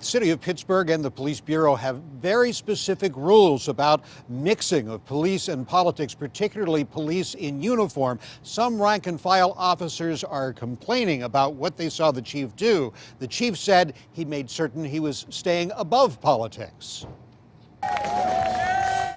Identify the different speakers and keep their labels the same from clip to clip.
Speaker 1: The city of Pittsburgh and the police bureau have very specific rules about mixing of police and politics, particularly police in uniform. Some rank and file officers are complaining about what they saw the chief do. The chief said he made certain he was staying above politics.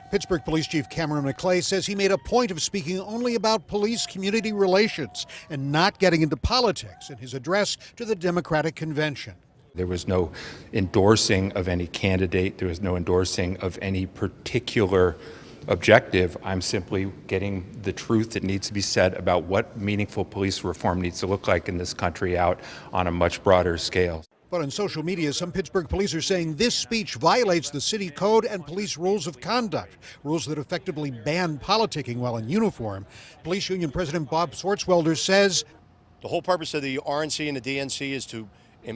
Speaker 1: Pittsburgh Police Chief Cameron McClay says he made a point of speaking only about police community relations and not getting into politics in his address to the Democratic Convention.
Speaker 2: There was no endorsing of any candidate. There was no endorsing of any particular objective. I'm simply getting the truth that needs to be said about what meaningful police reform needs to look like in this country out on a much broader scale.
Speaker 1: But on social media, some Pittsburgh police are saying this speech violates the city code and police rules of conduct, rules that effectively ban politicking while in uniform. Police Union President Bob Swartzwelder says
Speaker 3: the whole purpose of the RNC and the DNC is to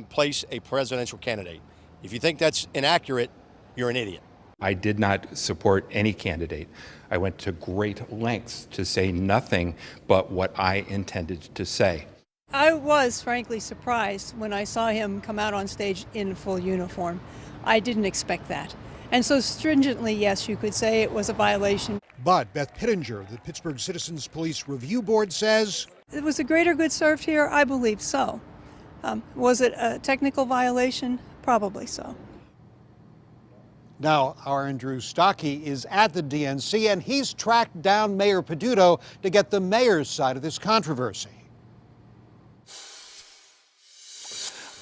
Speaker 3: place a presidential candidate. If you think that's inaccurate, you're an idiot.
Speaker 2: I did not support any candidate. I went to great lengths to say nothing but what I intended to say.
Speaker 4: I was frankly surprised when I saw him come out on stage in full uniform. I didn't expect that. And so stringently, yes, you could say it was a violation.
Speaker 1: But Beth Pittenger, the Pittsburgh Citizens Police Review Board, says
Speaker 4: it was a greater good served here. I believe so. Was it a technical violation? Probably so.
Speaker 1: Now, our Andrew Stockey is at the DNC, and he's tracked down Mayor Peduto to get the mayor's side of this controversy.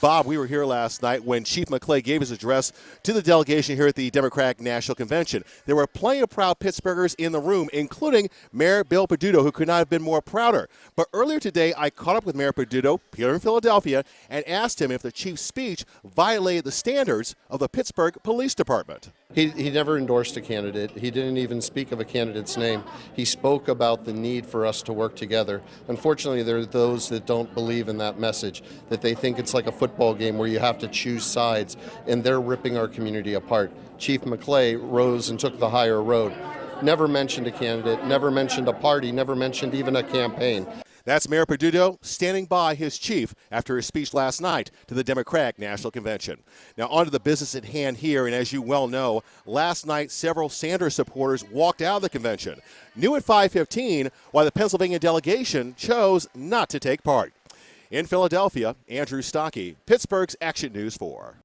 Speaker 5: Bob, we were here last night when Chief McClay gave his address to the delegation here at the Democratic National Convention. There were plenty of proud Pittsburghers in the room, including Mayor Bill Peduto, who could not have been more prouder. But earlier today, I caught up with Mayor Peduto here in Philadelphia and asked him if the chief's speech violated the standards of the Pittsburgh Police Department.
Speaker 6: He never endorsed a candidate. He didn't even speak of a candidate's name. He spoke about the need for us to work together. Unfortunately, there are those that don't believe in that message, that they think it's like a football game where you have to choose sides, and they're ripping our community apart. Chief McClay rose and took the higher road. Never mentioned a candidate, never mentioned a party, never mentioned even a campaign.
Speaker 5: That's Mayor Peduto standing by his chief after his speech last night to the Democratic National Convention. Now on to the business at hand here, and as you well know, last night several Sanders supporters walked out of the convention. New at 5:15, while the Pennsylvania delegation chose not to take part. In Philadelphia, Andrew Stockey, Pittsburgh's Action News 4.